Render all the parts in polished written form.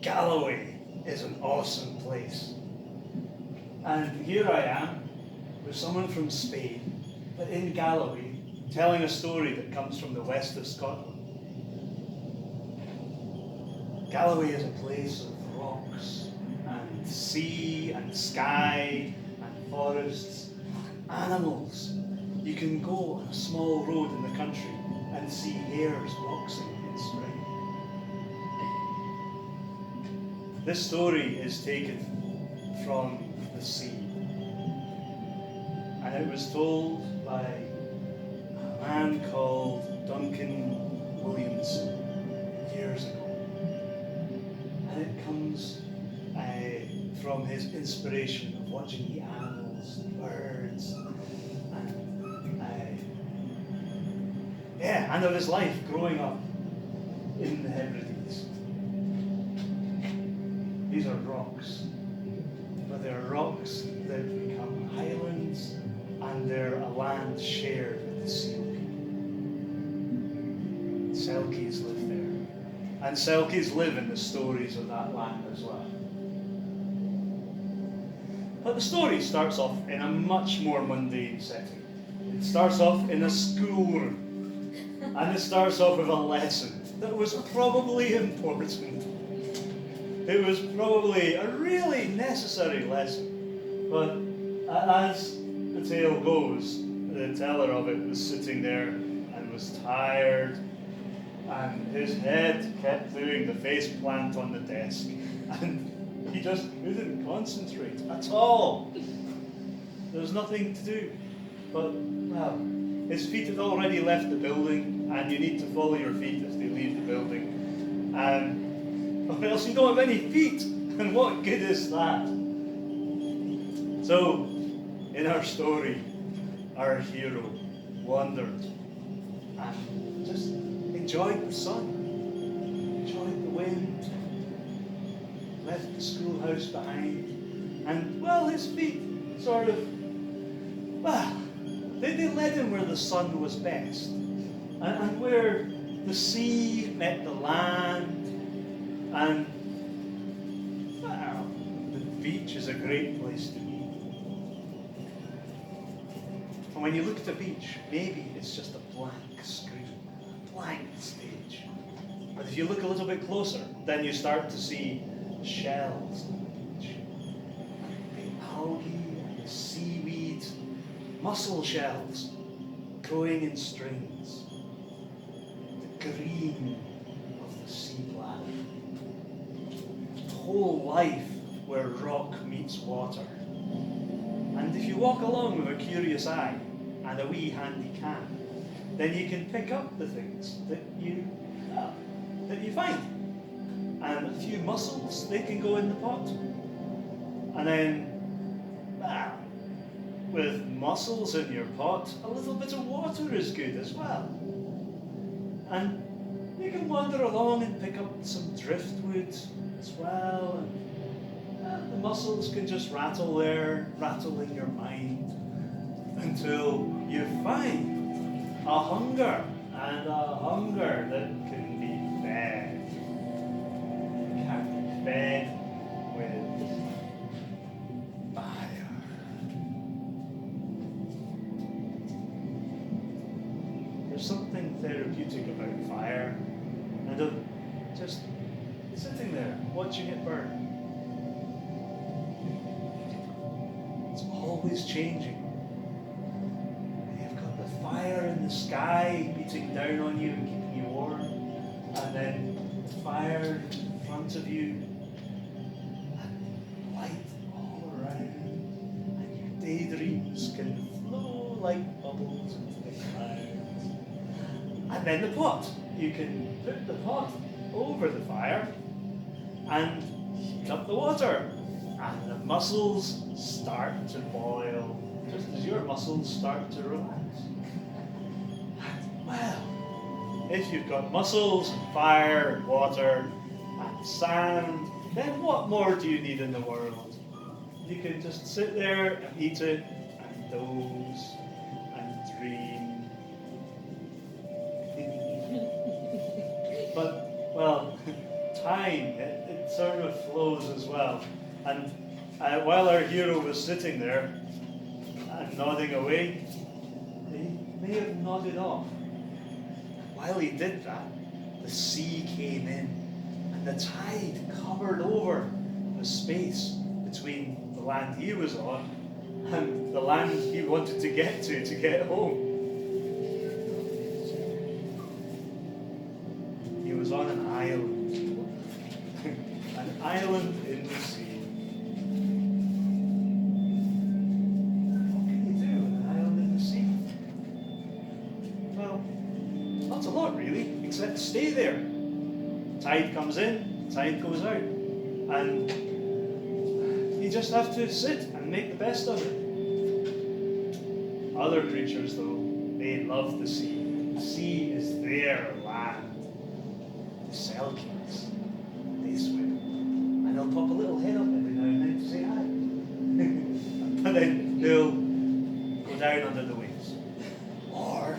Galloway is an awesome place. And here I am with someone from Spain, but in Galloway, telling a story that comes from the west of Scotland. Galloway is a place of rocks and sea and sky and forests, animals. You can go on a small road in the country and see hares boxing in spring. This story is taken from the sea, and it was told by a man called Duncan Williamson years ago. And it comes from his inspiration of watching the animals, the birds, and of his life growing up in the Hebrides. These are rocks, but they're rocks that become highlands, and they're a land shared with the seal people. Selkies live there, and Selkies live in the stories of that land as well. But the story starts off in a much more mundane setting. It starts off in a schoolroom. And it starts off with a lesson that was probably important. It was probably a really necessary lesson. But as the tale goes, the teller of it was sitting there and was tired, and his head kept doing the face plant on the desk, and he just couldn't concentrate at all. There was nothing to do. But, well, his feet had already left the building, and you need to follow your feet as they leave the building. Or else you don't have any feet, and what good is that? So, in our story, our hero wandered and just enjoyed the sun, enjoyed the wind, left the schoolhouse behind, and, well, his feet sort of, well, they led him where the sun was best, and where the sea met the land, and, well, the beach is a great place to be. And when you look at the beach, maybe it's just a blank screen, a blank stage. But if you look a little bit closer, then you start to see shells on the beach, the algae and the seaweed, mussel shells growing in strings, the green of the sea bladder, the whole life where rock meets water. And if you walk along with a curious eye and a wee handy cam, then you can pick up the things that you find. And a few mussels, they can go in the pot. And then, with mussels in your pot, a little bit of water is good as well. And you can wander along and pick up some driftwood as well. And the mussels can just rattle there, rattle in your mind, until you find a hunger, and a hunger that can be fed. It can be fed with fire. There's something therapeutic about fire, and of just sitting there, watching it burn. It's always changing. You've got the fire in the sky beating down on you and keeping you warm, and then fire in front of you, and light all around, and your daydreams can flow like bubbles into the clouds. And then the pot. You can put the pot over the fire and heat up the water, and the mussels start to boil, just as your muscles start to relax. And, well, if you've got mussels and fire and water and sand, then what more do you need in the world? You can just sit there and eat it and doze and dream. But, well, time, it sort of close as well. And while our hero was sitting there and nodding away, he may have nodded off. While he did that, the sea came in and the tide covered over the space between the land he was on and the land he wanted to get home. He was on an island. An island in the sea. What can you do with an island in the sea? Well, not a lot really, except stay there. Tide comes in, tide goes out. And you just have to sit and make the best of it. Other creatures, though, they love the sea. The sea is their land. The Selkies, they swim. And they'll pop a little head up every now and then to say hi. But then they'll go down under the waves. Or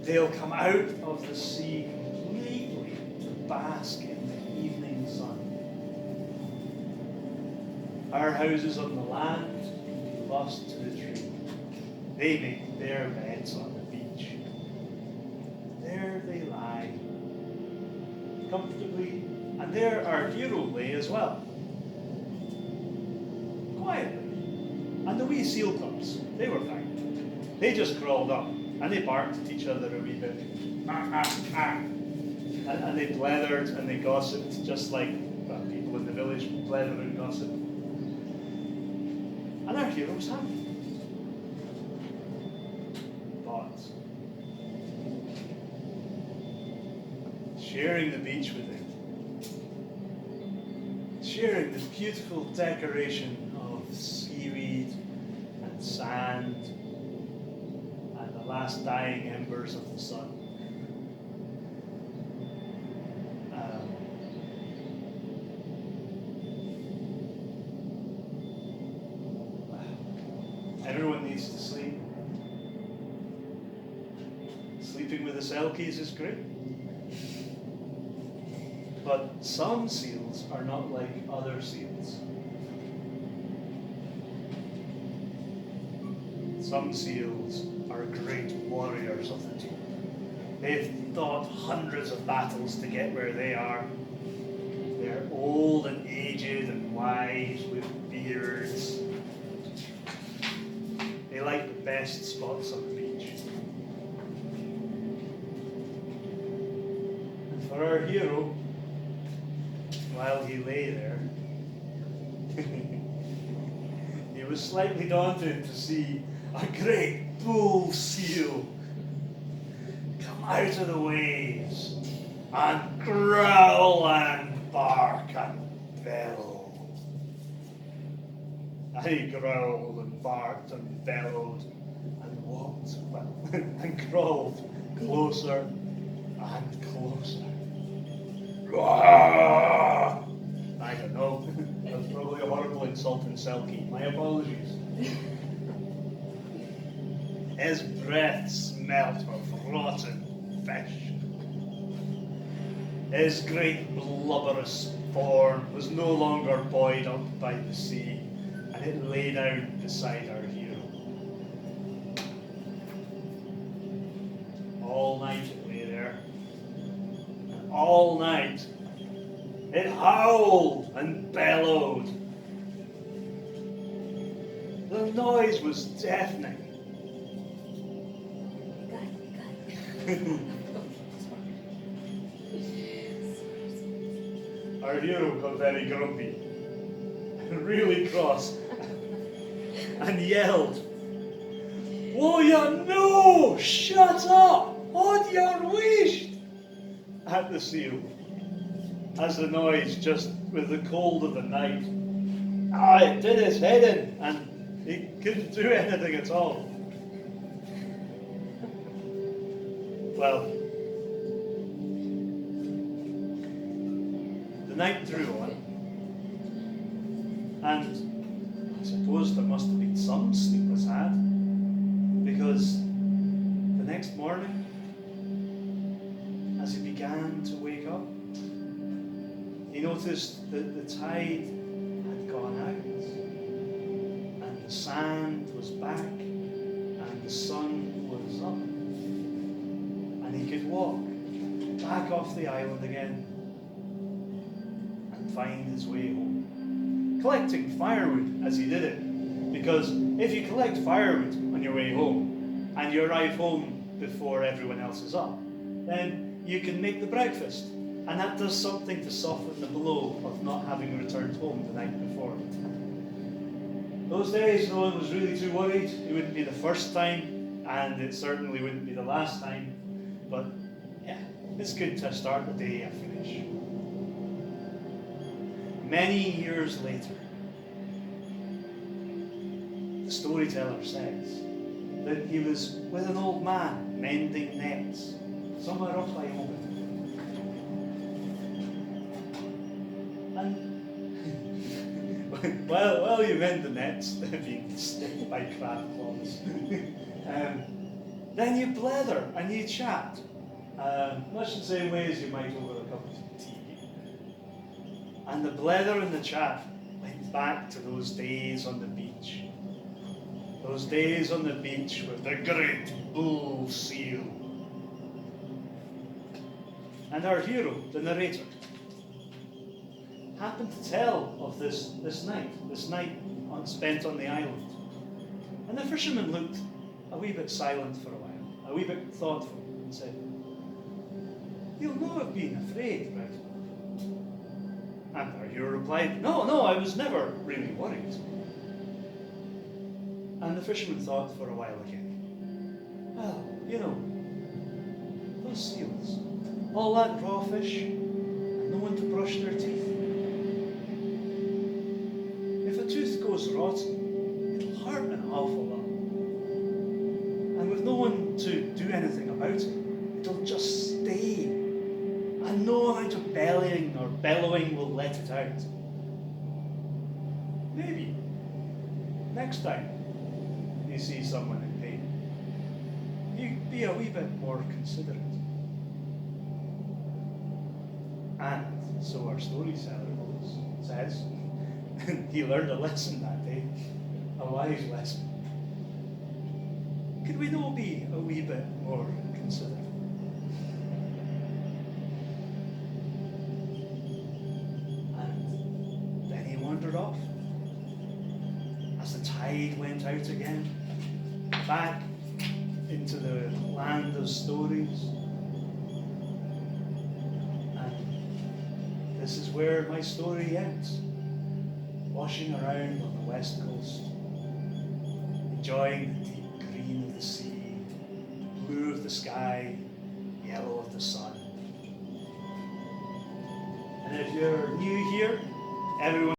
they'll come out of the sea completely to bask in the evening sun. Our houses on the land can be lost to the tree. They make their beds on the beach. There they lie, comfortably, and there our hero lay as well. Quietly. And the wee seal pups, they were fine. They just crawled up, and they barked at each other a wee bit. And they blethered and they gossiped, just like people in the village blether and gossip. And our hero was happy. But sharing the beach with him, sharing the beautiful decoration of seaweed and sand and the last dying embers of the sun. Everyone needs to sleep. Sleeping with the Selkies is great. But some seals are not like other seals. Some seals are great warriors of the deep. They've fought hundreds of battles to get where they are. They're old and aged and wise with beards. They like the best spots on the beach. And for our hero, while he lay there, he was slightly daunted to see a great bull seal come out of the waves and growl and bark and bellow. And he growled and barked and bellowed and walked, well, and crawled closer and closer. I don't know. That's probably a horrible insult in Selkie. My apologies. His breath smelt of rotten fish. His great blubberous form was no longer buoyed up by the sea, and it lay down beside our hero. All night it lay there, and all night it howled and bellowed. The noise was deafening. Our hero got very grumpy and really cross and yelled, "Oh, you no! Shut up! On your wish!" at the seal, as the noise, just with the cold of the night, it did his head in, and he couldn't do anything at all. Well, the night drew on, and I suppose there must have been some sleepless had, because the next morning, as he began to wake up, he noticed that the tide had gone out, and the sand was back, and the sun was up, and he could walk back off the island again and find his way home, collecting firewood as he did it. Because if you collect firewood on your way home and you arrive home before everyone else is up, then you can make the breakfast. And that does something to soften the blow of not having returned home the night before. Those days, no one was really too worried. It wouldn't be the first time, and it certainly wouldn't be the last time. But yeah, it's good to start the day afresh. Many years later, the storyteller says that he was with an old man mending nets somewhere up by home. And while you mend the nets that have been sticked by crab claws, then you blether and you chat, much the same way as you might over a cup of tea. And the blether and the chat went back to those days on the beach. Those days on the beach with the great bull seal. And our hero, the narrator, happened to tell of this night spent on the island. And the fisherman looked a wee bit silent for a while, a wee bit thoughtful, and said, "You'll no have been afraid, right?" And our hero replied, No, I was never really worried." And the fisherman thought for a while again. "Well, those seals, all that raw fish, and no one to brush their teeth. If a tooth goes rotten, it'll hurt an awful lot. And with no one to do anything about it, it'll just stay. And no amount of bellying or bellowing will let it out. Maybe next time you see someone in pain, you be a wee bit more considerate." And so our storyteller says, he learned a lesson that day, a wise lesson. Could we not be a wee bit more considerate? And then he wandered off as the tide went out again, back into the land of stories. And this is where my story ends, washing around on the west coast, enjoying the deep green of the sea, blue of the sky, yellow of the sun. And if you're new here, everyone